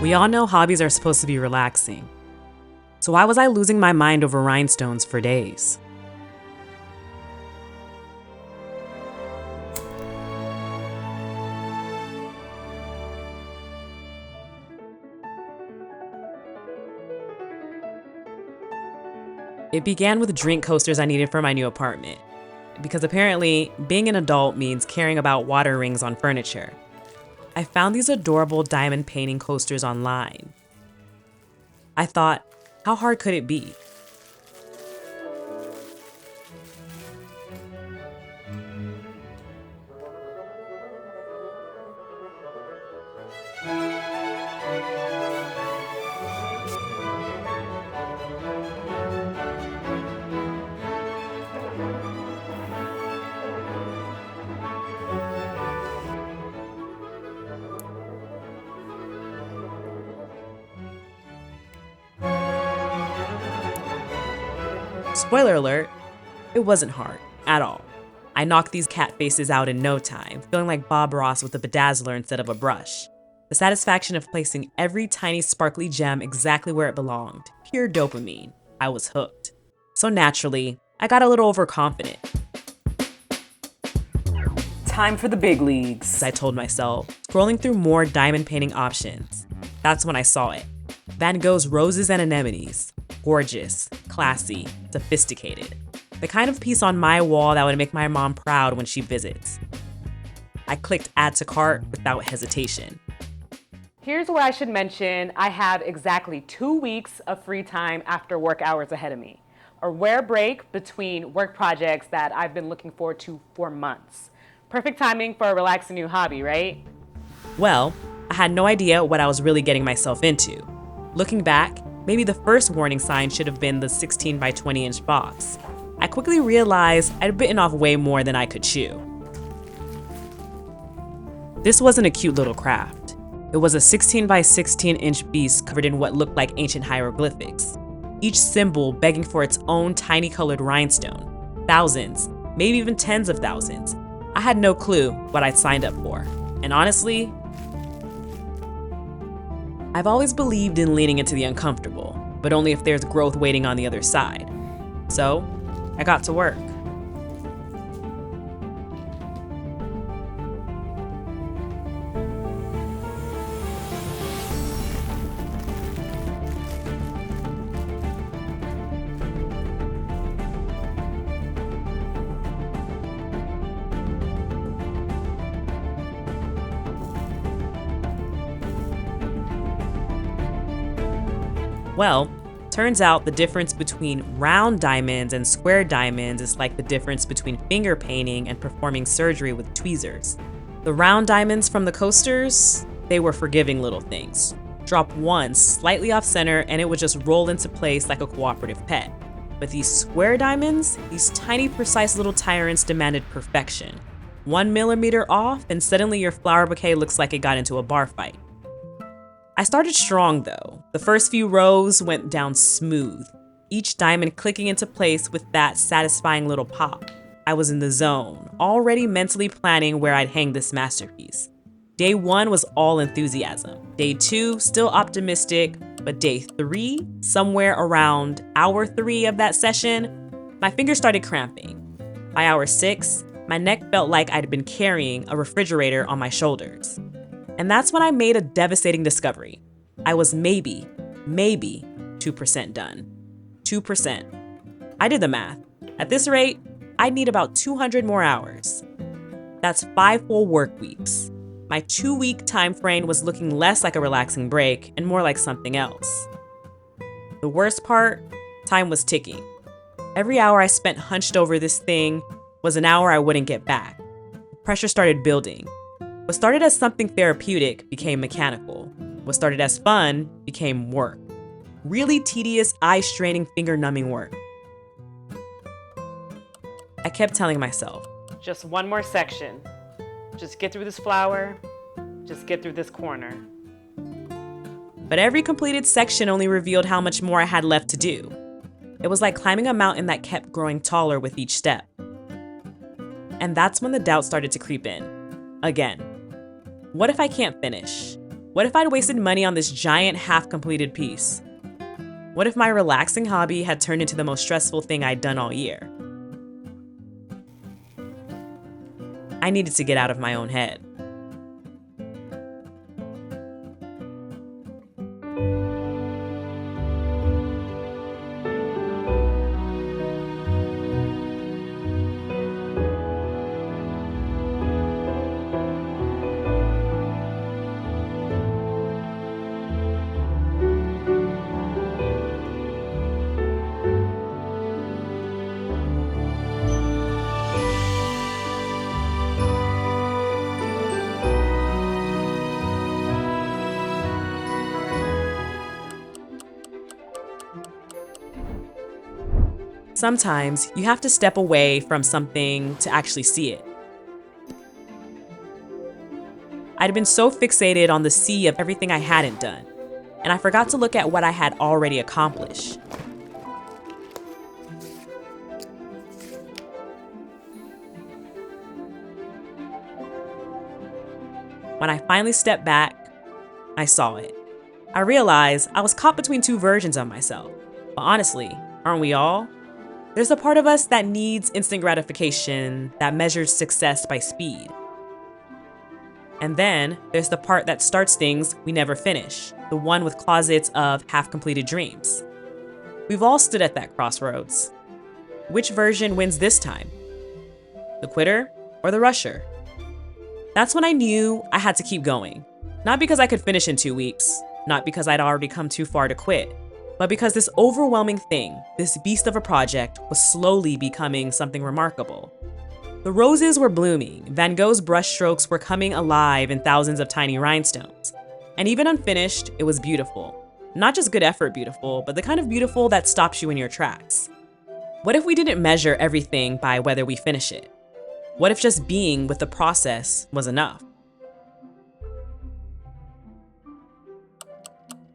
We all know hobbies are supposed to be relaxing. So why was I losing my mind over rhinestones for days? It began with drink coasters I needed for my new apartment. Because apparently, being an adult means caring about water rings on furniture. I found these adorable diamond painting coasters online. I thought, how hard could it be? Spoiler alert, it wasn't hard at all. I knocked these cat faces out in no time, feeling like Bob Ross with a bedazzler instead of a brush. The satisfaction of placing every tiny sparkly gem exactly where it belonged. Pure dopamine. I was hooked. So naturally, I got a little overconfident. Time for the big leagues, I told myself, scrolling through more diamond painting options. That's when I saw it. Van Gogh's Roses and Anemones. Gorgeous, classy, sophisticated. The kind of piece on my wall that would make my mom proud when she visits. I clicked add to cart without hesitation. Here's where I should mention I have exactly 2 weeks of free time after work hours ahead of me. A rare break between work projects that I've been looking forward to for months. Perfect timing for a relaxing new hobby, right? Well, I had no idea what I was really getting myself into. Looking back, maybe the first warning sign should have been the 16 by 20 inch box. I quickly realized I'd bitten off way more than I could chew. This wasn't a cute little craft. It was a 16 by 16 inch beast covered in what looked like ancient hieroglyphics, each symbol begging for its own tiny colored rhinestone. Thousands, maybe even tens of thousands. I had no clue what I'd signed up for. And honestly, I've always believed in leaning into the uncomfortable, but only if there's growth waiting on the other side. So, I got to work. Well, turns out the difference between round diamonds and square diamonds is like the difference between finger painting and performing surgery with tweezers. The round diamonds from the coasters, they were forgiving little things. Drop one slightly off center and it would just roll into place like a cooperative pet. But these square diamonds, these tiny precise little tyrants demanded perfection. 1 millimeter off and suddenly your flower bouquet looks like it got into a bar fight. I started strong though. The first few rows went down smooth, each diamond clicking into place with that satisfying little pop. I was in the zone, already mentally planning where I'd hang this masterpiece. Day 1 was all enthusiasm. Day 2, still optimistic, but day 3, somewhere around hour 3 of that session, my fingers started cramping. By hour 6, my neck felt like I'd been carrying a refrigerator on my shoulders. And that's when I made a devastating discovery. I was maybe 2% done. 2%. I did the math. At this rate, I'd need about 200 more hours. That's 5 full work weeks. My 2-week time frame was looking less like a relaxing break and more like something else. The worst part, time was ticking. Every hour I spent hunched over this thing was an hour I wouldn't get back. The pressure started building. What started as something therapeutic became mechanical. What started as fun became work. Really tedious, eye-straining, finger-numbing work. I kept telling myself, just one more section. Just get through this flower. Just get through this corner. But every completed section only revealed how much more I had left to do. It was like climbing a mountain that kept growing taller with each step. And that's when the doubt started to creep in. Again. What if I can't finish? What if I'd wasted money on this giant half-completed piece? What if my relaxing hobby had turned into the most stressful thing I'd done all year? I needed to get out of my own head. Sometimes you have to step away from something to actually see it. I'd been so fixated on the sea of everything I hadn't done, and I forgot to look at what I had already accomplished. When I finally stepped back, I saw it. I realized I was caught between two versions of myself. But honestly, aren't we all? There's a part of us that needs instant gratification, that measures success by speed. And then there's the part that starts things we never finish, the one with closets of half-completed dreams. We've all stood at that crossroads. Which version wins this time? The quitter or the rusher? That's when I knew I had to keep going. Not because I could finish in 2 weeks, not because I'd already come too far to quit, but because this overwhelming thing, this beast of a project, was slowly becoming something remarkable. The roses were blooming, Van Gogh's brushstrokes were coming alive in thousands of tiny rhinestones. And even unfinished, it was beautiful. Not just good effort beautiful, but the kind of beautiful that stops you in your tracks. What if we didn't measure everything by whether we finish it? What if just being with the process was enough?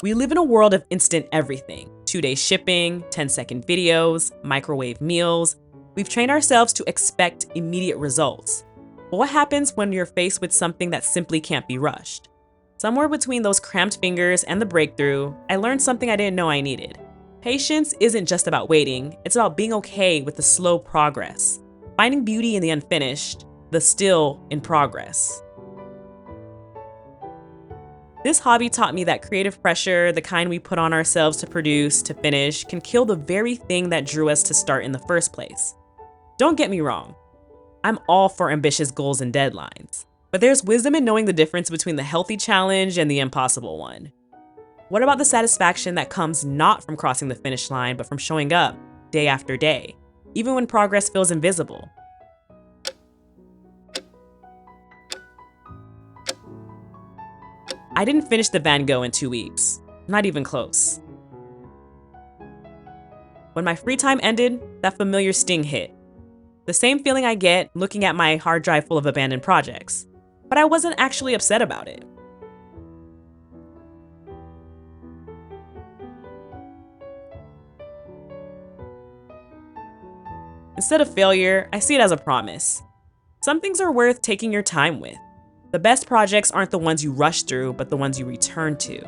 We live in a world of instant everything. 2-day shipping, 10-second videos, microwave meals. We've trained ourselves to expect immediate results. But what happens when you're faced with something that simply can't be rushed? Somewhere between those cramped fingers and the breakthrough, I learned something I didn't know I needed. Patience isn't just about waiting, it's about being okay with the slow progress. Finding beauty in the unfinished, the still in progress. This hobby taught me that creative pressure, the kind we put on ourselves to produce, to finish, can kill the very thing that drew us to start in the first place. Don't get me wrong, I'm all for ambitious goals and deadlines, but there's wisdom in knowing the difference between the healthy challenge and the impossible one. What about the satisfaction that comes not from crossing the finish line, but from showing up day after day, even when progress feels invisible? I didn't finish the Van Gogh in 2 weeks, not even close. When my free time ended, that familiar sting hit. The same feeling I get looking at my hard drive full of abandoned projects, but I wasn't actually upset about it. Instead of failure, I see it as a promise. Some things are worth taking your time with. The best projects aren't the ones you rush through, but the ones you return to.